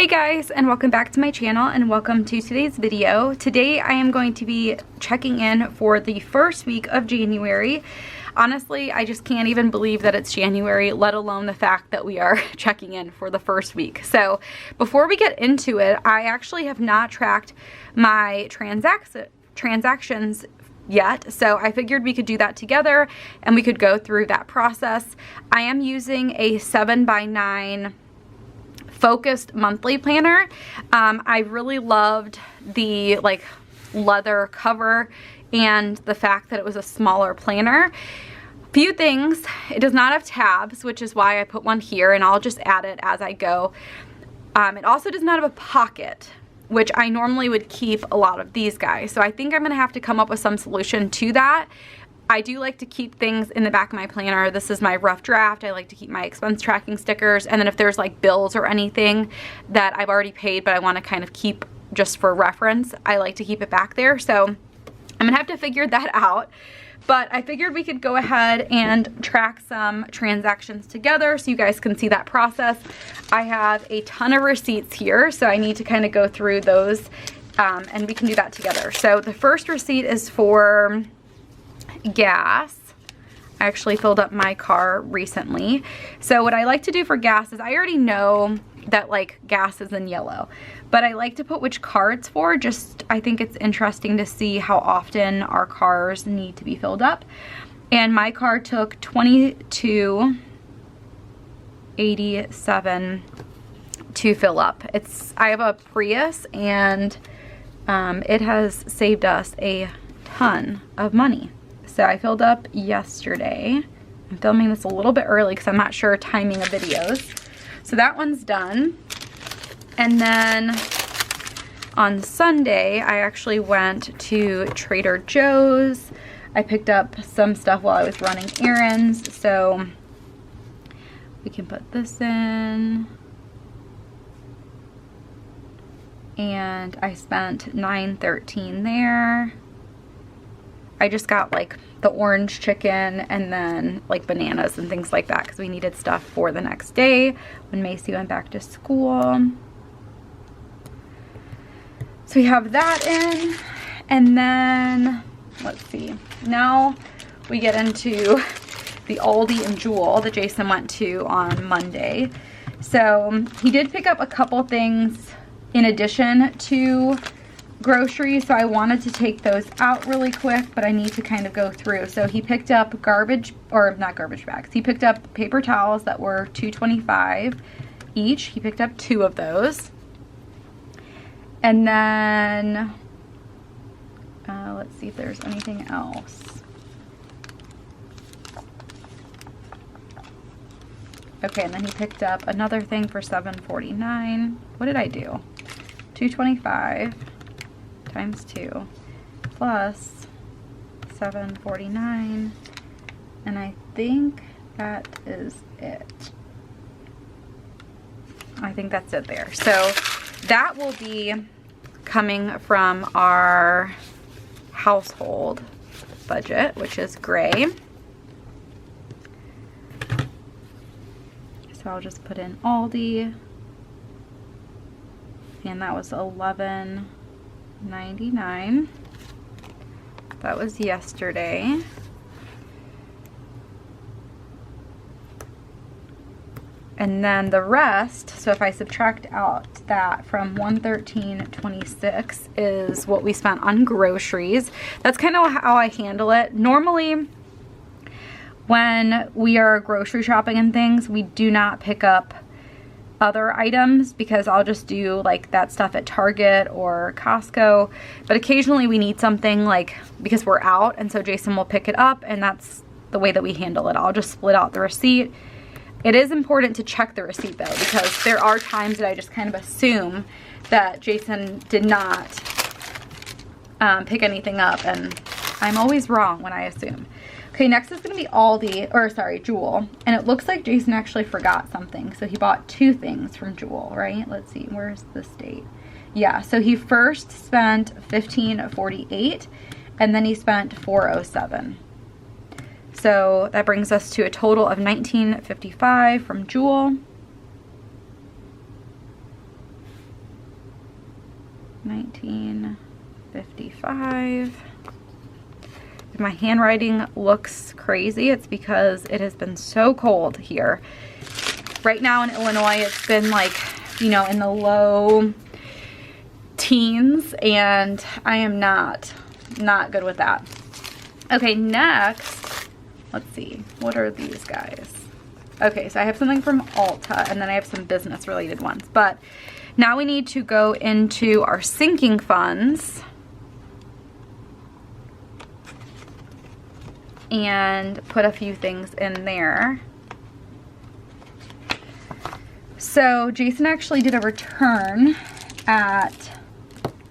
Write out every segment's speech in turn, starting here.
Hey guys, and welcome back to my channel and welcome to today's video. Today I am going to be checking in for the first week of January. Honestly, I just can't even believe that it's January, let alone the fact that we are checking in for the first week. So before we get into it, I actually have not tracked my transactions yet, so I figured we could do that together and we could go through that process. I am using a 7x9 focused monthly planner. I really loved the leather cover and the fact that it was a smaller planner. Few things, it does not have tabs, which is why I put one here, and I'll just add it as I go. It also does not have a pocket, which I normally would keep a lot of these guys. So I think I'm gonna have to come up with some solution to that. I do like to keep things in the back of my planner. This is my rough draft. I like to keep my expense tracking stickers. And then if there's like bills or anything that I've already paid but I want to kind of keep just for reference, I like to keep it back there. So I'm gonna have to figure that out. But I figured we could go ahead and track some transactions together so you guys can see that process. I have a ton of receipts here, so I need to kind of go through those and we can do that together. So the first receipt is for gas. I actually filled up my car recently. So what I like to do for gas is I already know that gas is in yellow, but I like to put which car it's for. Just I think it's interesting to see how often our cars need to be filled up. And my car took $22.87 to fill up. I have a Prius and it has saved us a ton of money. So I filled up yesterday. I'm filming this a little bit early because I'm not sure timing of videos. So that one's done. And then on Sunday, I actually went to Trader Joe's. I picked up some stuff while I was running errands. So we can put this in. And I spent $9.13 there. I just got the orange chicken and then bananas and things like that because we needed stuff for the next day when Macy went back to school. So we have that in, and then let's see. Now we get into the Aldi and Jewel that Jason went to on Monday. So he did pick up a couple things in addition to groceries, so I wanted to take those out really quick, but I need to kind of go through. So he picked up not garbage bags. He picked up paper towels that were $2.25 each. He picked up 2 of those. And then let's see if there's anything else. Okay, and then he picked up another thing for $7.49. What did I do? $2.25 times 2 plus $7.49, and I think that is it. I think that's it there. So that will be coming from our household budget, which is gray. So I'll just put in Aldi, and that was $11.99. That was yesterday. And then the rest, so if I subtract out that from $113.26 is what we spent on groceries. That's kind of how I handle it. Normally, when we are grocery shopping and things, we do not pick up other items because I'll just do that stuff at Target or Costco, but occasionally we need something because we're out, and so Jason will pick it up, and that's the way that we handle it. I'll just split out the receipt. It is important to check the receipt though, because there are times that I just kind of assume that Jason did not pick anything up, and I'm always wrong when I assume. Okay, next is going to be Jewel. And it looks like Jason actually forgot something. So he bought 2 things from Jewel, right? Let's see, where's this date? Yeah, so he first spent $15.48 and then he spent $4.07. So that brings us to a total of $19.55 from Jewel. 1955. If my handwriting looks crazy, it's because it has been so cold here. Right now in Illinois, it's been like, you know, in the low teens, and I am not good with that. Okay, next, let's see, what are these guys? Okay, so I have something from Ulta, and then I have some business related ones, but now we need to go into our sinking funds and put a few things in there. So Jason actually did a return at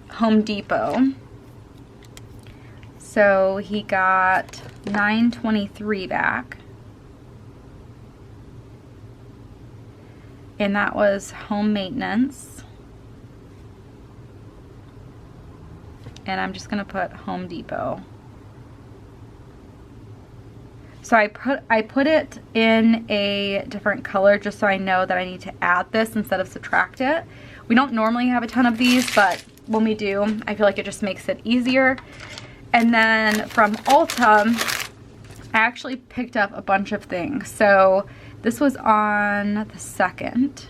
Home Depot. So he got $9.23 back. And that was home maintenance. And I'm just gonna put Home Depot. So I put it in a different color just so I know that I need to add this instead of subtract it. We don't normally have a ton of these, but when we do, I feel like it just makes it easier. And then from Ulta, I actually picked up a bunch of things. So this was on the 2nd,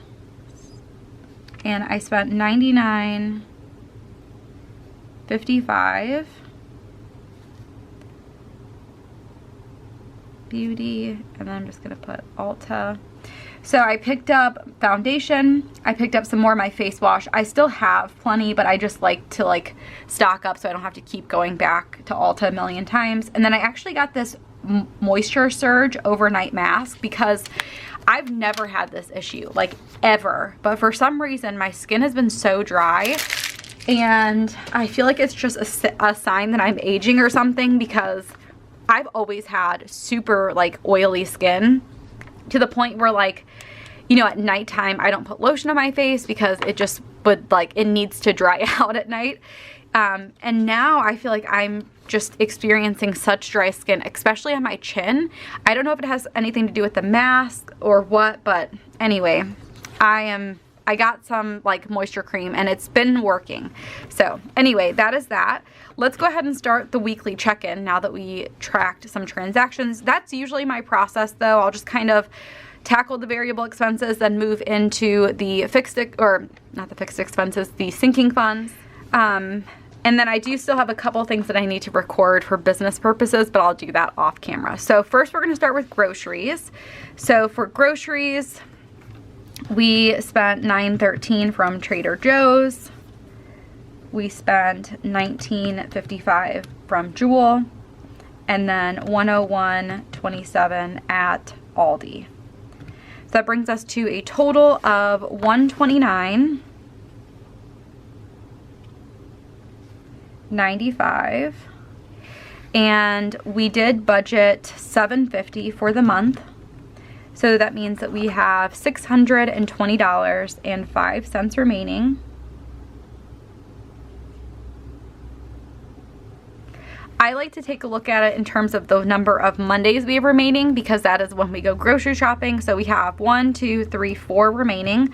and I spent $99.55. Beauty, and then I'm just gonna put Ulta. So I picked up foundation. I picked up some more of my face wash. I still have plenty, but I just like to stock up so I don't have to keep going back to Ulta a million times. And then I actually got this Moisture Surge overnight mask because I've never had this issue, like ever. But for some reason, my skin has been so dry, and I feel like it's just a sign that I'm aging or something, because I've always had super oily skin to the point where you know, at nighttime I don't put lotion on my face because it just would it needs to dry out at night. And now I feel like I'm just experiencing such dry skin, especially on my chin. I don't know if it has anything to do with the mask or what, but anyway, I got some moisture cream and it's been working. So anyway, that is that. Let's go ahead and start the weekly check-in now that we tracked some transactions. That's usually my process though. I'll just kind of tackle the variable expenses, then move into the the sinking funds. And then I do still have a couple things that I need to record for business purposes, but I'll do that off camera. So first we're gonna start with groceries. So for groceries, we spent $9.13 from Trader Joe's. We spent $19.55 from Jewel, and then $101.27 at Aldi. So that brings us to a total of $129.95, and we did budget $750 for the month. So that means that we have $620.05 remaining. I like to take a look at it in terms of the number of Mondays we have remaining, because that is when we go grocery shopping. So we have 4 remaining.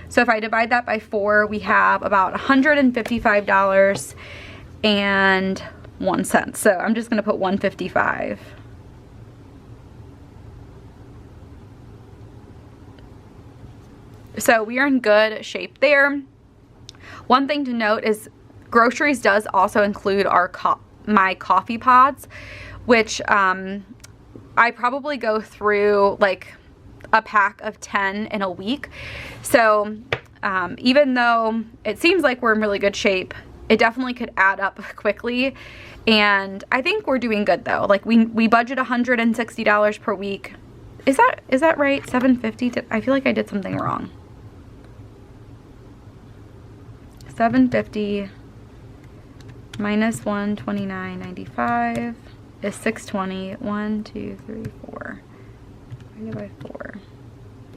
So if I divide that by 4, we have about $155.01. So I'm just gonna put $155. So we are in good shape there. One thing to note is groceries does also include my coffee pods, which I probably go through a pack of 10 in a week. So even though it seems like we're in really good shape, it definitely could add up quickly. And I think we're doing good though. We budget $160 per week. Is that right? $750? I feel like I did something wrong. $750 minus $129.95 is $620. 1, 2, 3, 4. Divided by 4.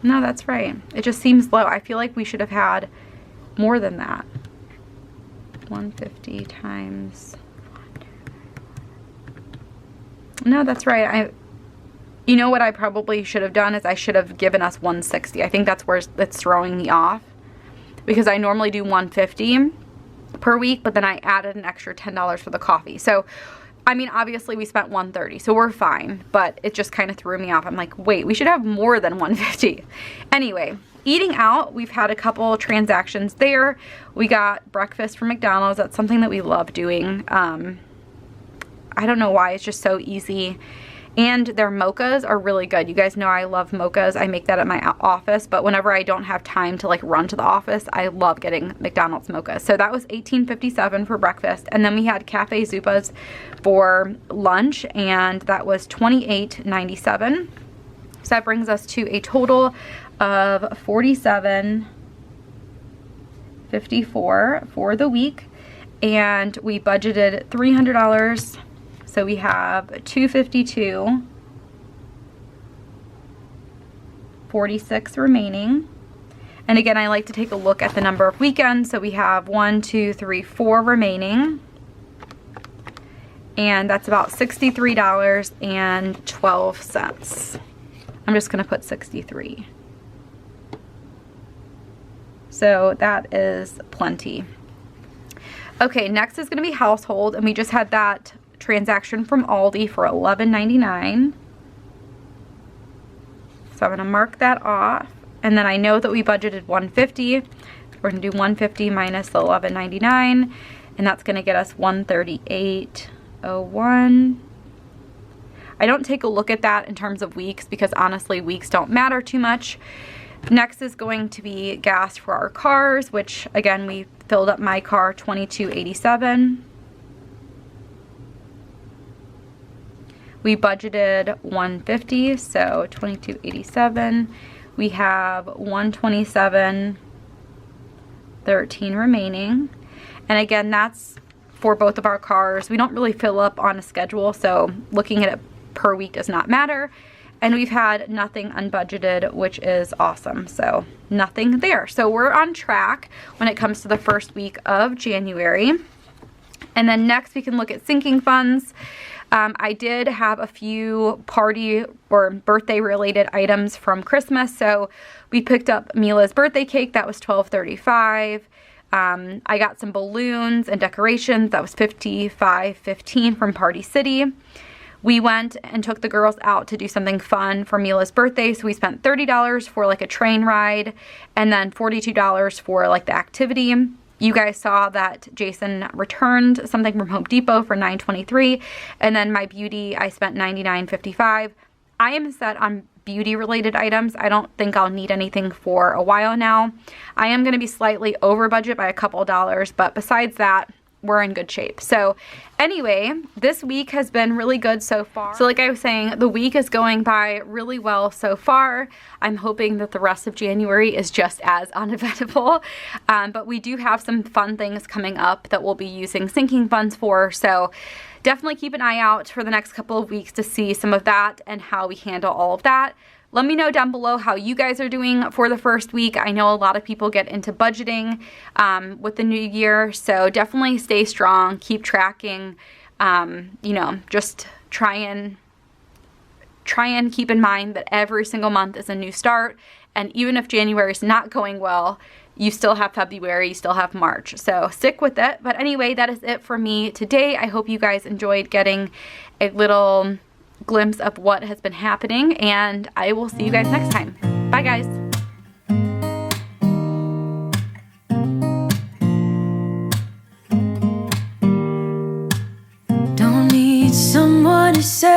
No, that's right. It just seems low. I feel like we should have had more than that. 150 times. No, that's right. You know what I probably should have done is I should have given us 160. I think that's where it's throwing me off, because I normally do 150, per week, but then I added an extra $10 for the coffee. So I mean, obviously we spent $130, so we're fine, but it just kind of threw me off. I'm like, wait, we should have more than $150. Anyway, eating out, we've had a couple transactions there. We got breakfast from McDonald's. That's something that we love doing. I don't know why, it's just so easy. And their mochas are really good. You guys know I love mochas. I make that at my office, but whenever I don't have time to like run to the office, I love getting McDonald's mochas. So that was $18.57 for breakfast. And then we had Cafe Zupas for lunch, and that was $28.97. So that brings us to a total of $47.54 for the week. And we budgeted $300. So we have $252.46 remaining. And again, I like to take a look at the number of weekends. So we have 1, 2, 3, 4 remaining. And that's about $63.12. I'm just gonna put 63. So that is plenty. Okay, next is gonna be household, and we just had that transaction from Aldi for $11.99. So I'm gonna mark that off. And then I know that we budgeted $150. We're gonna do $150 minus the $11.99, and that's gonna get us $138.01. I don't take a look at that in terms of weeks because honestly, weeks don't matter too much. Next is going to be gas for our cars, which again, we filled up my car $22.87. We budgeted $150, so $22.87. We have $127.13 remaining. And again, that's for both of our cars. We don't really fill up on a schedule, so looking at it per week does not matter. And we've had nothing unbudgeted, which is awesome. So nothing there. So we're on track when it comes to the first week of January. And then next we can look at sinking funds. I did have a few party or birthday related items from Christmas. So we picked up Mila's birthday cake. That was $12.35. I got some balloons and decorations. That was $55.15 from Party City. We went and took the girls out to do something fun for Mila's birthday. So we spent $30 for like a train ride and then $42 for like the activity. You guys saw that Jason returned something from Home Depot for $9.23, and then my beauty, I spent $99.55. I am set on beauty related items. I don't think I'll need anything for a while now. I am going to be slightly over budget by a couple of dollars, but besides that, we're in good shape. So anyway, this week has been really good so far. So like I was saying, the week is going by really well so far. I'm hoping that the rest of January is just as uneventful. But we do have some fun things coming up that we'll be using sinking funds for. So definitely keep an eye out for the next couple of weeks to see some of that and how we handle all of that. Let me know down below how you guys are doing for the first week. I know a lot of people get into budgeting with the new year, so definitely stay strong, keep tracking, you know, just try and keep in mind that every single month is a new start, and even if January is not going well, you still have February, you still have March, so stick with it. But anyway, that is it for me today. I hope you guys enjoyed getting a little glimpse of what has been happening, and I will see you guys next time. Bye guys. Don't need someone to say